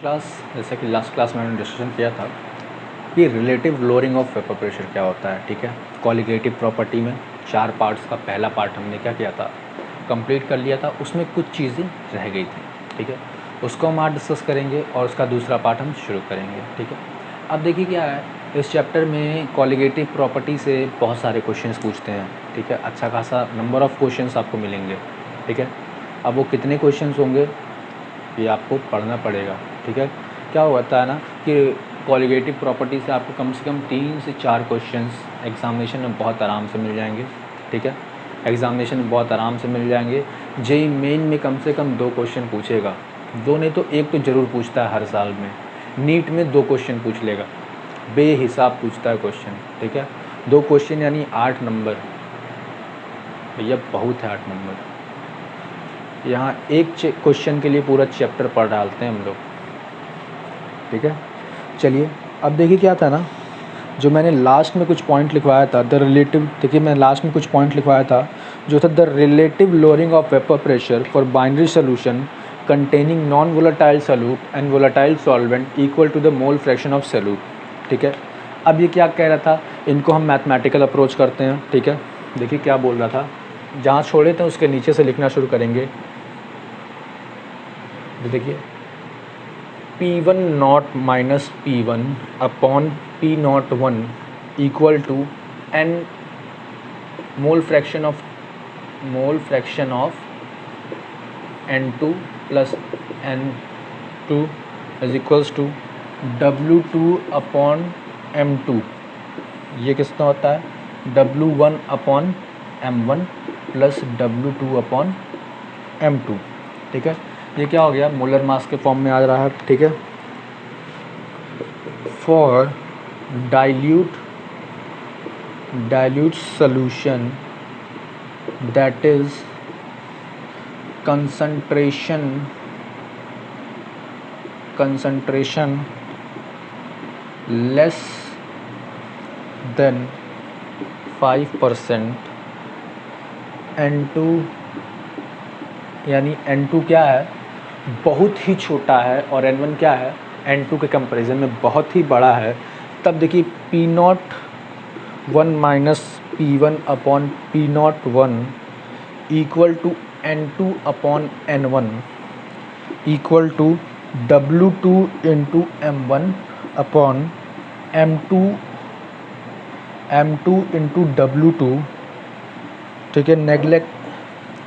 Class जैसा कि last class में हमने डिस्कशन किया था कि relative lowering of vapour pressure क्या होता है। ठीक है, क्वालिटेटिव प्रॉपर्टी में 4 पार्ट्स का पहला पार्ट हमने क्या किया था, कंप्लीट कर लिया था। उसमें कुछ चीज़ें रह गई थी। ठीक है, उसको हम आज डिस्कस करेंगे और उसका दूसरा पार्ट हम शुरू करेंगे। ठीक है, अब देखिए क्या है, इस चैप्टर में क्वालिटेटिव प्रॉपर्टी से बहुत सारे क्वेश्चंस पूछते हैं। ठीक है, अच्छा खासा नंबर ऑफ़ क्वेश्चंस आपको मिलेंगे। ठीक है, अब वो कितने क्वेश्चंस होंगे ये आपको पढ़ना पड़ेगा। ठीक है, क्या होता है ना कि क्वालिटेटिव प्रॉपर्टी से आपको कम से कम 3 से 4 क्वेश्चंस एग्जामिनेशन में बहुत आराम से मिल जाएंगे। ठीक है, एग्जामिनेशन में बहुत आराम से मिल जाएंगे। जेईई मेन में कम से कम 2 क्वेश्चन पूछेगा, 2 नहीं तो 1 तो ज़रूर पूछता है हर साल में। नीट में 2 क्वेश्चन पूछ लेगा, बेहिसाब पूछता है क्वेश्चन। ठीक है, 2 क्वेश्चन यानी 8 नंबर, भैया बहुत है 8 नंबर। यहाँ एक क्वेश्चन के लिए पूरा चैप्टर पढ़ डालते हैं हम लोग। ठीक है, चलिए अब देखिए क्या था ना, जो मैंने लास्ट में कुछ पॉइंट लिखवाया था द रिलेटिव, देखिए मैं लास्ट में कुछ पॉइंट लिखवाया था जो था the relative lowering of vapour pressure for binary solution containing non volatile solute and volatile solvent equal to the mole fraction of solute. ठीक है, अब ये क्या कह रहा था, इनको हम मैथमेटिकल अप्रोच करते हैं। ठीक है, देखिए क्या बोल रहा था, जहाँ छोड़े थे उसके नीचे से लिखना शुरू करेंगे। देखिए P1 naught minus P1 upon P naught 1 equal to n mole fraction of N2 plus N2 is equals to W2 upon M2। ये कितना होता है, W1 upon M1 plus W2 upon M2। ठीक है, ये क्या हो गया, मोलर मास के फॉर्म में आ रहा है। ठीक है, for dilute solution that is concentration less than 5%, N2 यानी N2 क्या है, बहुत ही छोटा है और N1 क्या है, N2 के कंपैरिजन में बहुत ही बड़ा है। तब देखिए P01 minus P1 upon P01 equal to N2 upon N1 equal to W2 into M1 upon M2 into W2। ठीक है, नेगलेक्ट,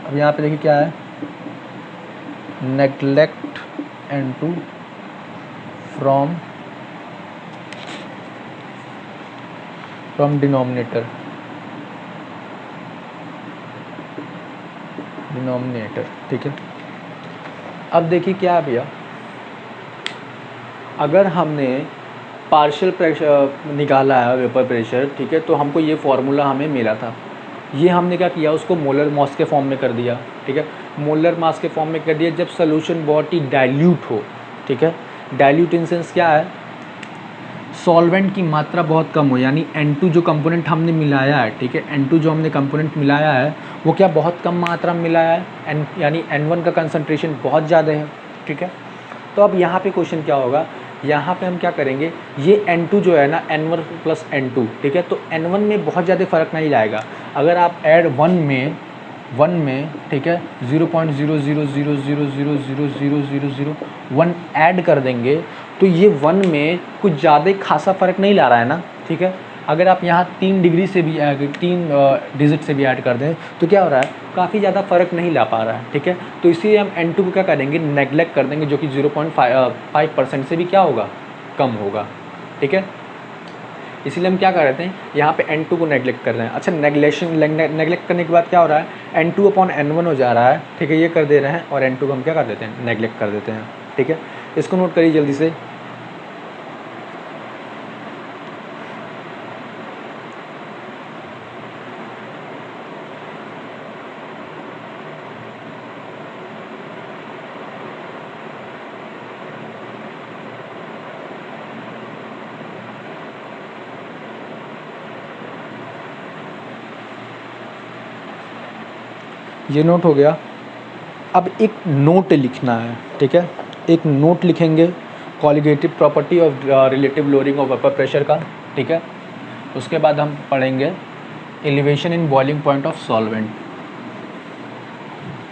अब यहाँ पे देखिए क्या है, नेगलेक्ट N2 फ्रॉम डिनोमिनेटर। ठीक है, अब देखिए क्या है भैया, अगर हमने पार्शियल प्रेशर निकाला है वेपर प्रेशर, ठीक है, तो हमको ये फार्मूला हमें मिला था, ये हमने क्या किया, उसको मोलर मास के फॉर्म में कर दिया। ठीक है, मोलर मास के फॉर्म में कर दिया जब सोल्यूशन बहुत ही डाइल्यूट हो। ठीक है, डाइल्यूट इन सेंस क्या है, सॉल्वेंट की मात्रा बहुत कम हो, यानी N2 जो कंपोनेंट हमने मिलाया है। ठीक है, N2 जो हमने कंपोनेंट मिलाया है वो क्या बहुत कम मात्रा में मिलाया है, यानी N1 का कंसंट्रेशन बहुत ज़्यादा है। ठीक है, तो अब यहाँ पे क्वेश्चन क्या होगा, यहाँ पे हम क्या करेंगे, ये N2 जो है ना N1 प्लस N2, ठीक है, तो N1 में बहुत ज़्यादा फ़र्क नहीं लाएगा। अगर आप ऐड वन में ठीक है 0.0000000001 ऐड कर देंगे तो ये 1 में कुछ ज़्यादा खासा फ़र्क नहीं ला रहा है ना। ठीक है, अगर आप यहाँ 3 डिग्री से भी 3 डिजिट से भी ऐड कर दें तो क्या हो रहा है, काफ़ी ज़्यादा फ़र्क नहीं ला पा रहा है। ठीक है, तो इसीलिए हम N2 को क्या करेंगे, नेगलेक्ट कर देंगे, जो कि 0.5% से भी क्या होगा, कम होगा। ठीक है, इसलिए हम क्या कर रहे थे, यहाँ पे N2 को नेगलेक्ट कर रहे हैं। अच्छा, नेगलेक्ट करने के बाद क्या हो रहा है, N2 अपॉन N1 हो जा रहा है। ठीक है, ये कर दे रहे हैं और N2 को हम क्या कर देते हैं, नेगलेक्ट कर देते हैं। ठीक है, इसको नोट करिए जल्दी से। ये नोट हो गया। अब एक नोट लिखना है। ठीक है, एक नोट लिखेंगे colligative property of relative lowering of vapour pressure का, ठीक है। उसके बाद हम पढ़ेंगे elevation in boiling point of solvent,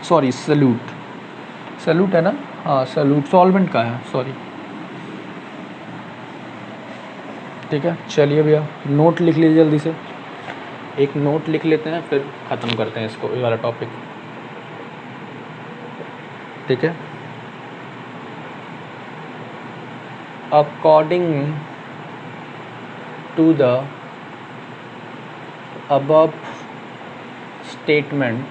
sorry solute, solute है ना, हाँ सल्यूट सॉल्वेंट का है, सॉरी, ठीक है। चलिए भैया नोट लिख लीजिए जल्दी से, एक नोट लिख लेते हैं फिर ख़त्म करते हैं इसको, ये वाला टॉपिक, ठीक है। According to the above statement,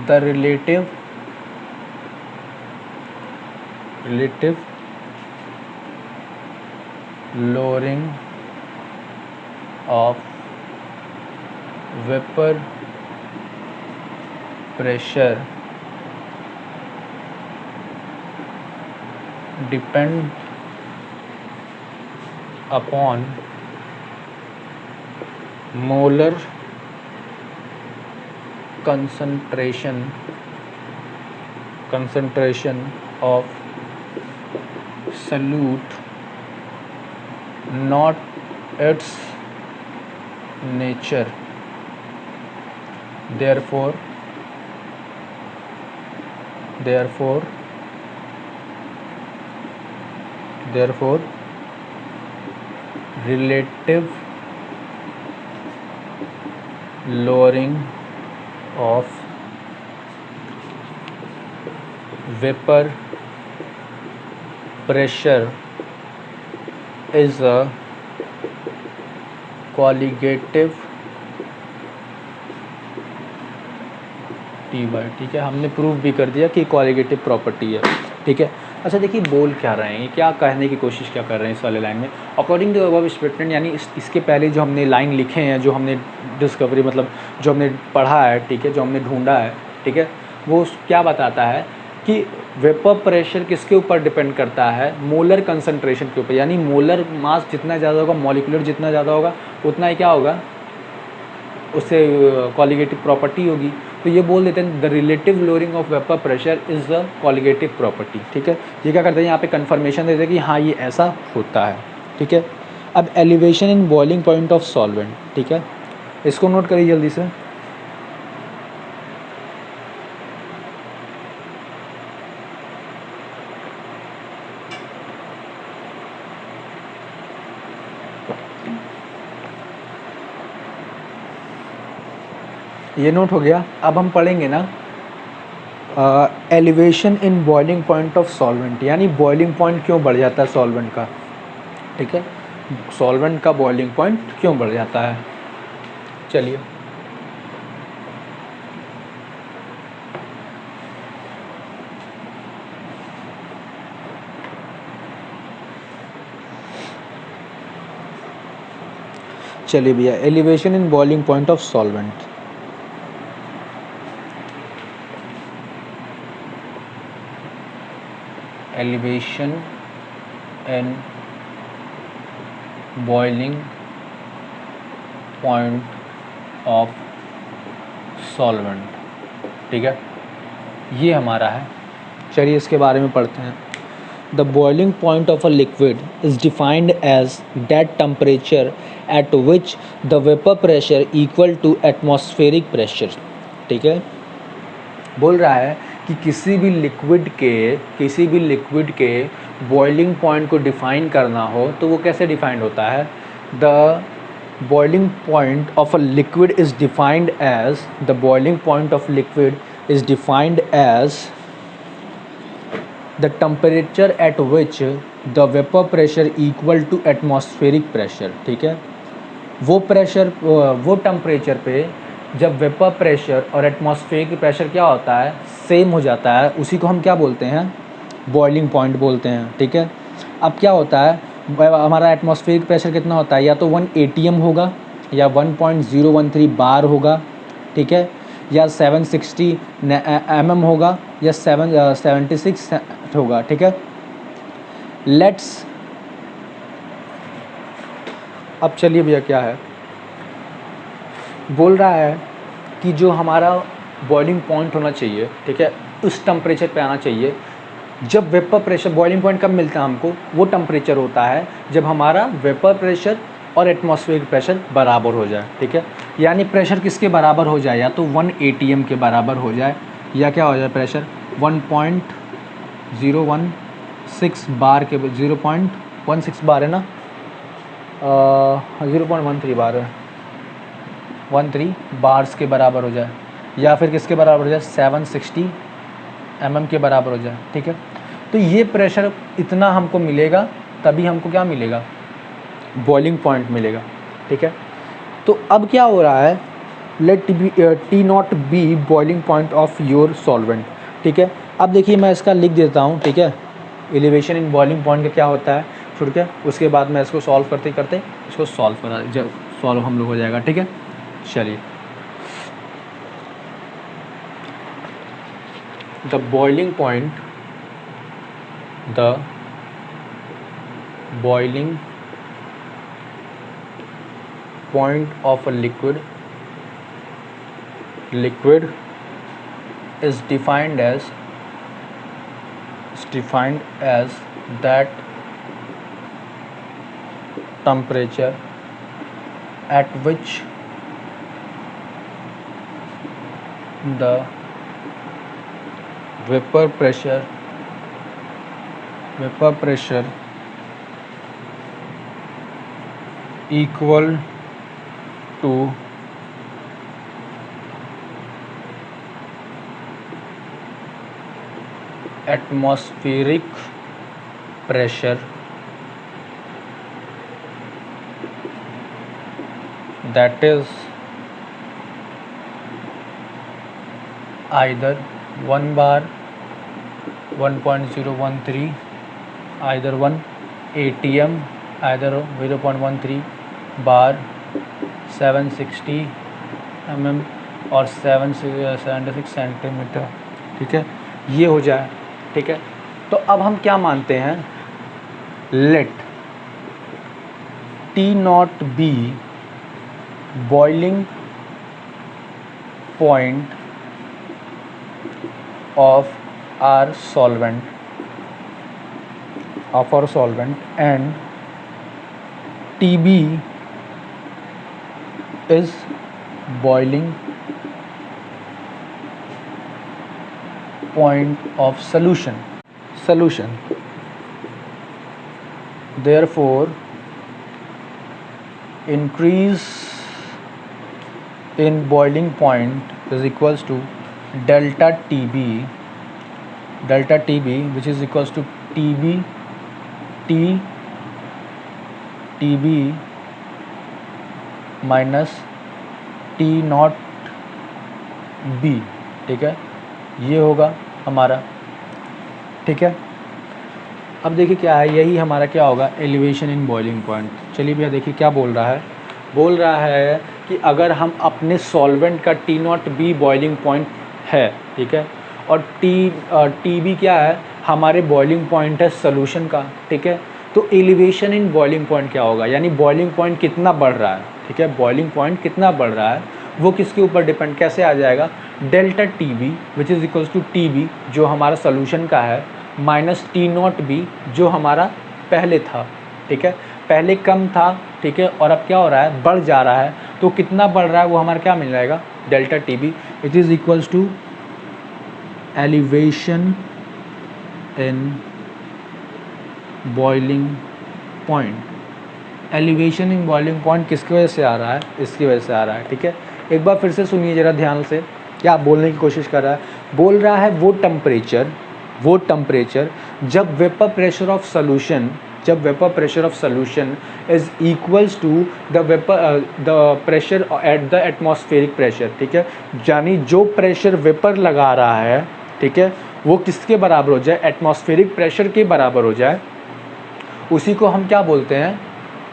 the relative lowering of vapor pressure depend upon molar concentration of solute, not its nature. Therefore relative lowering of vapor pressure is a qualitative T by, ठीक है। हमने prove भी कर दिया कि qualitative property है, ठीक है। अच्छा देखिए बोल क्या रहे हैं, क्या कहने की कोशिश क्या कर रहे हैं इस वाले लाइन में, अकॉर्डिंग टू अबव स्टेटमेंट, यानी इसके पहले जो हमने लाइन लिखे हैं, जो हमने डिस्कवरी मतलब जो हमने पढ़ा है, ठीक है, जो हमने ढूंढा है, ठीक है, वो क्या बताता है कि वेपर प्रेशर किसके ऊपर डिपेंड करता है, मोलर कंसंट्रेशन के ऊपर, यानी मोलर मास जितना ज़्यादा होगा, मॉलिक्यूलर जितना ज़्यादा होगा, उतना ही क्या होगा, उससे क्वालिटेटिव प्रॉपर्टी होगी। तो ये बोल देते हैं the relative lowering of vapour pressure is the qualitative property, ठीक है। ये क्या करते हैं, यहाँ पे कंफर्मेशन देते हैं कि हाँ ये ऐसा होता है, ठीक है। अब elevation in boiling point of solvent, ठीक है, इसको नोट करिए जल्दी से। ये नोट हो गया। अब हम पढ़ेंगे ना elevation in boiling point of solvent, यानी बॉइलिंग पॉइंट क्यों बढ़ जाता है सॉल्वेंट का, ठीक है, सॉल्वेंट का बॉइलिंग पॉइंट क्यों बढ़ जाता है। चलिए चलिए भैया, elevation in boiling point of solvent, elevation in boiling point of solvent, ठीक है, ये हमारा है। चलिए इसके बारे में पढ़ते हैं। The boiling point of a liquid is defined as that temperature at which the vapour pressure equal to atmospheric pressure, ठीक है। बोल रहा है कि किसी भी लिक्विड के बॉइलिंग पॉइंट को डिफ़ाइन करना हो तो वो कैसे डिफाइंड होता है, the boiling point of a liquid is defined as the temperature at which the vapour pressure equal to atmospheric pressure, ठीक है। वो टेम्परेचर पे जब वेपर प्रेशर और एटमॉस्फेरिक प्रेशर क्या होता है, सेम हो जाता है, उसी को हम क्या बोलते हैं, बॉइलिंग पॉइंट बोलते हैं, ठीक है। अब क्या होता है, हमारा एटमॉस्फेरिक प्रेशर कितना होता है, या तो 1 atm होगा, या 1.013 बार होगा, ठीक है, या 760 mm होगा, या 76 होगा, ठीक है। अब चलिए भैया क्या है, बोल रहा है कि जो हमारा बॉइलिंग पॉइंट होना चाहिए, ठीक है, उस टेम्परेचर पे आना चाहिए जब वेपर प्रेशर, बॉइलिंग पॉइंट कब मिलता है हमको, वो टेम्परेचर होता है जब हमारा वेपर प्रेशर और एटमॉस्फेरिक प्रेशर बराबर हो जाए, ठीक है। यानी प्रेशर किसके बराबर हो जाए, या तो 1 atm के बराबर हो जाए, या क्या हो जाए प्रेशर 1.016 बार के, 0.16 बार है ना, 0.13 बार है, 13 बार्स के बराबर हो जाए, या फिर किसके बराबर हो जाए 760 mm के बराबर हो जाए, ठीक है। तो ये प्रेशर इतना हमको मिलेगा, तभी हमको क्या मिलेगा, बॉइलिंग पॉइंट मिलेगा, ठीक है। तो अब क्या हो रहा है, let T naught be boiling point of your solvent, ठीक है। अब देखिए मैं इसका लिख देता हूँ, ठीक है, एलिवेशन इन बॉइलिंग पॉइंट का क्या होता है, ठीक है। उसके बाद मैं इसको सॉल्व करते करते इसको सॉल्व करा, जब सॉल्व हम लोग हो जाएगा, ठीक है। चलिए, the boiling point of a liquid is defined as that temperature at which the vapor pressure equal to atmospheric pressure, that is either 1 bar, 1.013, either 1 atm, either 0.13 bar, 760 mm और 776 सेंटीमीटर, ठीक है, ये हो जाए, ठीक है। तो अब हम क्या मानते हैं, let T naught be boiling point of our solvent and TB is boiling point of solution. Therefore, increase in boiling point is equals to delta TB, which is equals to TB minus T not B, ठीक है, ये होगा हमारा, ठीक है। अब देखिए क्या है, यही हमारा क्या होगा, एलिवेशन इन बॉइलिंग पॉइंट। चलिए भैया देखिए क्या बोल रहा है कि अगर हम अपने सॉल्वेंट का T not B boiling point है, ठीक है, और TB क्या है, हमारे बॉइलिंग पॉइंट है सोल्यूशन का, ठीक है। तो एलिवेशन इन बॉइलिंग पॉइंट क्या होगा, यानी बॉइलिंग पॉइंट कितना बढ़ रहा है, ठीक है, बॉइलिंग पॉइंट कितना बढ़ रहा है, वो किसके ऊपर डिपेंड कैसे आ जाएगा, delta TB which is equals to TB जो हमारा सोल्यूशन का है, माइनस T नॉट B जो हमारा पहले था, ठीक है, पहले कम था, ठीक है, और अब क्या हो रहा है, बढ़ जा रहा है। तो कितना बढ़ रहा है वो हमारा क्या मिल जाएगा, delta TB it is equals to elevation in boiling point. Elevation in boiling point किसकी वजह से आ रहा है, इसकी वजह से आ रहा है, ठीक है। एक बार फिर से सुनिए ज़रा ध्यान से, क्या बोलने की कोशिश कर रहा है, बोल रहा है वो टेम्परेचर जब vapour pressure of solution is equals to the pressure at the atmospheric pressure, ठीक है, यानी जो प्रेशर वेपर लगा रहा है, ठीक है, वो किसके बराबर हो जाए, एटमॉस्फेरिक प्रेशर के बराबर हो जाए, उसी को हम क्या बोलते हैं,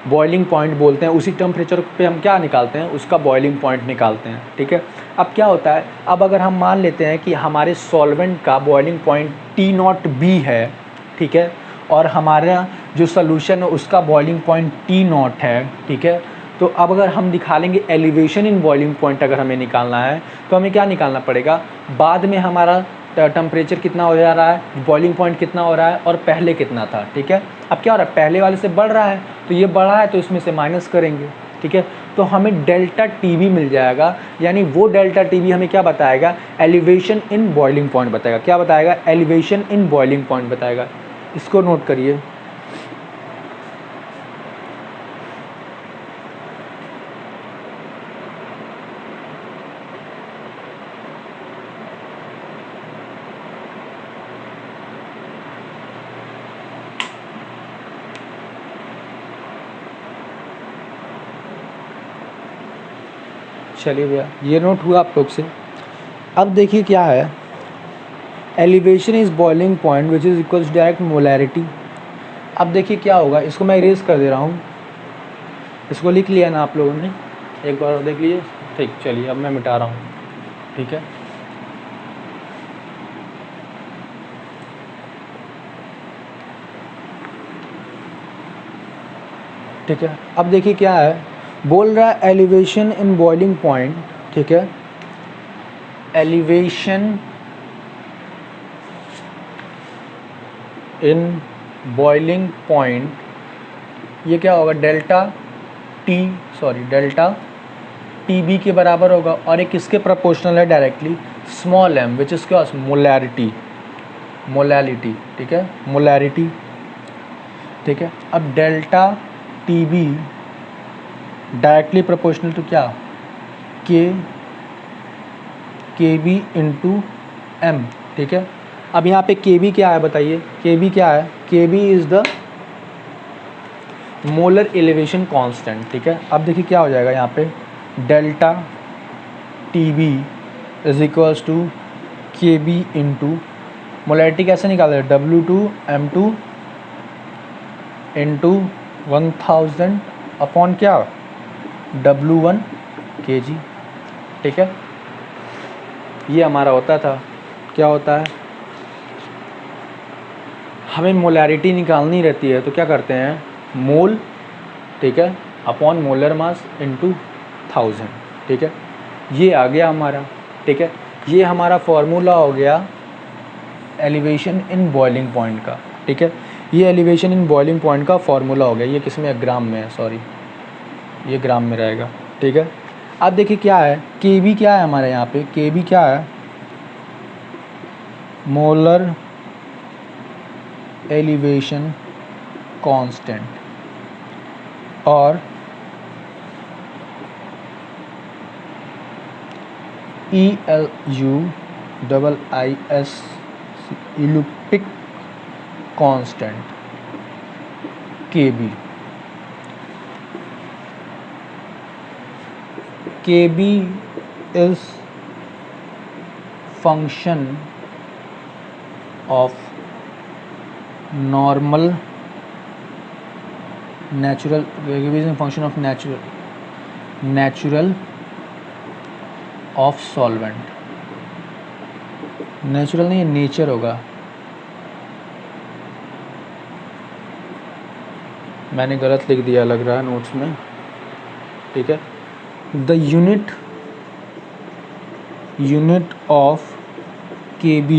बॉइलिंग पॉइंट बोलते हैं। उसी टेम्परेचर पे हम क्या निकालते हैं, उसका बॉइलिंग पॉइंट निकालते हैं, ठीक है। अब क्या होता है, अब अगर हम मान लेते हैं कि हमारे सॉल्वेंट का boiling point T not B है, ठीक है, और हमारा जो सोल्यूशन है उसका बॉइलिंग पॉइंट T नॉट है, ठीक है। तो अब अगर हम दिखा लेंगे एलिवेशन इन बॉइलिंग पॉइंट अगर हमें निकालना है, तो हमें क्या निकालना पड़ेगा, बाद में हमारा टेम्परेचर कितना हो जा रहा है, बॉइलिंग पॉइंट कितना हो रहा है और पहले कितना था, ठीक है। अब क्या हो रहा है, पहले वाले से बढ़ रहा है, तो ये बढ़ा है तो इसमें से माइनस करेंगे, ठीक है। तो हमें डेल्टा टी बी मिल जाएगा, यानी वो डेल्टा टी बी हमें क्या बताएगा, एलिवेशन इन बॉइलिंग पॉइंट बताएगा। क्या बताएगा, एलिवेशन इन बॉइलिंग पॉइंट बताएगा। इसको नोट करिए। चलिए भैया, ये नोट हुआ आप लोग से। अब देखिए क्या है, elevation is boiling point which is equals direct molarity. अब देखिए क्या होगा, इसको मैं इरेज कर दे रहा हूँ, इसको लिख लिया ना आप लोगों ने, एक बार और देख लीजिए। ठीक, चलिए अब मैं मिटा रहा हूँ, ठीक है। ठीक है, अब देखिए क्या है, बोल रहा है एलिवेशन इन बॉइलिंग पॉइंट, ठीक है। एलिवेशन इन बॉइलिंग पॉइंट, ये क्या होगा, डेल्टा टी बी के बराबर होगा, और एक किसके प्रोपोर्शनल है, directly small m which is क्या, मोलैरिटी, ठीक है, मोलैरिटी, ठीक है। अब delta T B directly proportional to क्या, के बी इंटू एम, ठीक है। अब यहाँ पे के बी क्या है बताइए, के बी क्या है, K B is the molar elevation constant, ठीक है। अब देखिए क्या हो जाएगा यहाँ पे, delta T B is equals to K B into molarity कैसे निकालते हैं, W2 इंटू 1000 अपॉन क्या, W1 kg, ठीक है। ये हमारा होता था, क्या होता है, हमें मोलैरिटी निकालनी रहती है तो क्या करते हैं, मोल, ठीक है, अपॉन मोलर मास इंटू 1000, ठीक है। ये आ गया हमारा, ठीक है। ये हमारा फॉर्मूला हो गया एलिवेशन इन बॉइलिंग पॉइंट का, ठीक है। ये एलिवेशन इन बॉइलिंग पॉइंट का फॉर्मूला हो गया। ये किस में, ग्राम में है, सॉरी ये ग्राम में रहेगा, ठीक है। अब देखिए क्या है, के बी क्या है हमारे यहाँ पे, के बी क्या है, मोलर एलिवेशन कांस्टेंट, और ELUIS इलुप्टिक constant, KB। KB is function of normal natural, KB is a function of natural of solvent, natural नहीं, नेचर होगा, मैंने गलत लिख दिया लग रहा है नोट्स में, ठीक है। The unit of KB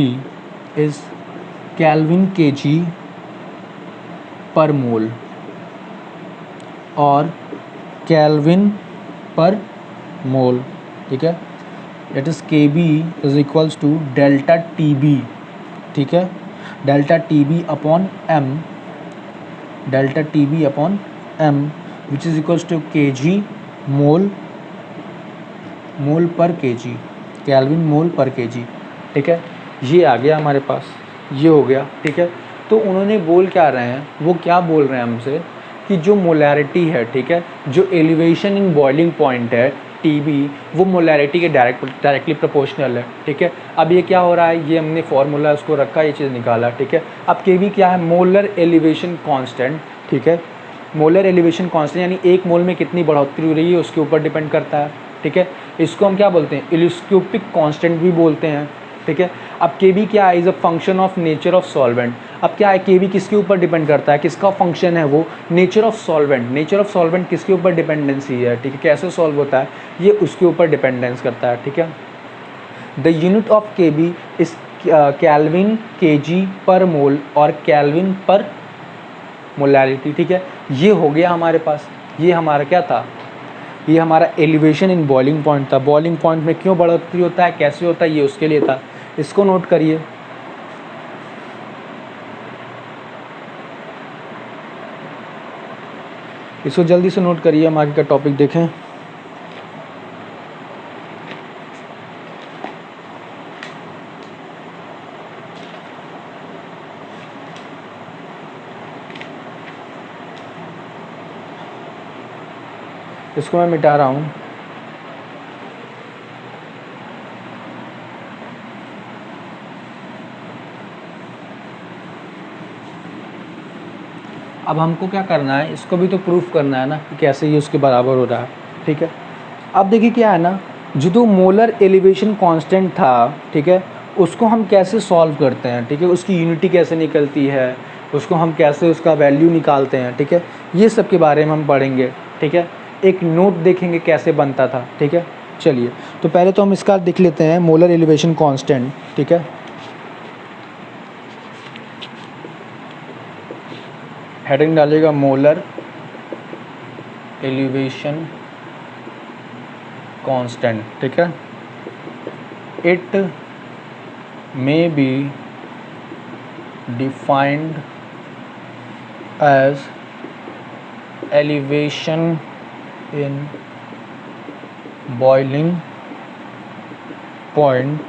is kelvin kg per mole, और केल्विन पर मोल, ठीक है। That is KB is equals to delta TB, ठीक है, delta TB upon M, delta TB upon M which is equals to kg mole per kg, kelvin mole per kg, ठीक है। ये आ गया हमारे पास, ये हो गया, ठीक है। तो उन्होंने बोल क्या रहे हैं, वो क्या बोल रहे हैं हमसे कि जो मोलैरिटी है, ठीक है, जो एलिवेशन इन बॉइलिंग पॉइंट है TB, वो मोलैरिटी के डायरेक्टली प्रोपोर्शनल है, ठीक है। अब ये क्या हो रहा है, ये हमने फार्मूला उसको रखा, ये चीज़ निकाला, ठीक है। अब KB क्या है, मोलर एलिवेशन कांस्टेंट, ठीक है। मोलर एलिवेशन कांस्टेंट यानी एक मोल में कितनी बढ़ोतरी हो रही है उसके ऊपर डिपेंड करता है, ठीक है। इसको हम क्या बोलते हैं, इलिस्क्यूपिक कांस्टेंट भी बोलते हैं, ठीक है। अब KB क्या है, is a function of nature of solvent. अब क्या है, KB किसके ऊपर डिपेंड करता है, किसका फंक्शन है वो, nature of solvent. Nature of solvent किसके ऊपर डिपेंडेंसी है, ठीक है, कैसे सॉल्व होता है, ये उसके ऊपर डिपेंडेंस करता है, ठीक है। The unit of KB is kelvin KG पर मोल और केल्विन पर मोलैरिटी, ठीक है। ये हो गया हमारे पास, ये हमारा क्या था, ये हमारा एलिवेशन इन बॉइलिंग पॉइंट था। बॉइलिंग पॉइंट में क्यों बढ़ोतरी होता है, कैसे होता है, ये उसके लिए था। इसको नोट करिए। इसको जल्दी से नोट करिए, हम आगे का टॉपिक देखें। इसको मैं मिटा रहा हूँ। अब हमको क्या करना है, इसको भी तो प्रूफ करना है ना कि कैसे ये उसके बराबर हो रहा है, ठीक है। अब देखिए क्या है ना, जो मोलर एलिवेशन कांस्टेंट था, ठीक है, उसको हम कैसे सॉल्व करते हैं, ठीक है, उसकी यूनिटी कैसे निकलती है, उसको हम कैसे उसका वैल्यू निकालते हैं, ठीक है, ये सब के बारे में हम पढ़ेंगे, ठीक है। एक नोट देखेंगे कैसे बनता था, ठीक है। चलिए, तो पहले तो हम इसका देख लेते हैं, मोलर एलिवेशन कांस्टेंट, ठीक है। हेडिंग डालिएगा मोलर एलिवेशन कांस्टेंट, ठीक है। It may be defined as elevation in boiling point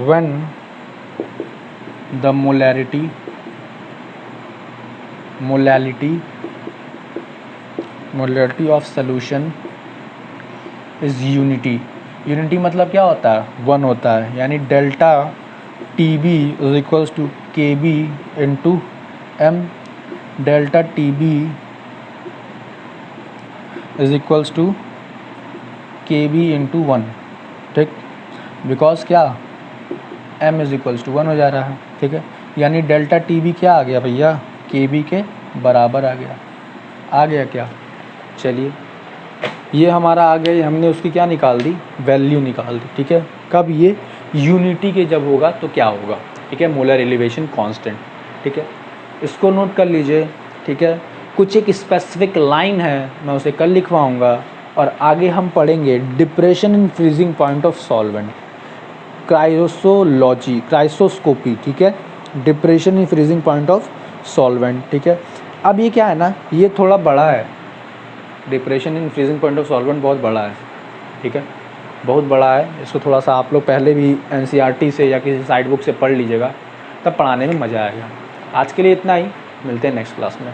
when the molarity of solution is unity मतलब क्या होता है, 1 होता है, यानी delta TB is equals to KB into M, delta TB is equals to KB into 1, ठीक, because क्या M is equals to 1 हो जा रहा है, ठीक है। यानी डेल्टा TB क्या आ गया भैया, KB के बराबर आ गया क्या। चलिए, ये हमारा आ गया, हमने उसकी क्या निकाल दी, वैल्यू निकाल दी, ठीक है। कब, ये यूनिटी के जब होगा तो क्या होगा, ठीक है, मोलर एलिवेशन कांस्टेंट, ठीक है। इसको नोट कर लीजिए, ठीक है। कुछ एक स्पेसिफिक लाइन है, मैं उसे कल लिखवाऊंगा, और आगे हम पढ़ेंगे depression in freezing point of solvent, cryoscopy, ठीक है, depression in freezing point of solvent, ठीक है। अब ये क्या है ना, ये थोड़ा बड़ा है, depression in freezing point of solvent बहुत बड़ा है, ठीक है, बहुत बड़ा है। इसको थोड़ा सा आप लोग पहले भी NCERT से या किसी साइड बुक से पढ़ लीजिएगा, तब पढ़ाने में मज़ा आएगा। आज के लिए इतना ही, मिलते हैं नेक्स्ट क्लास में।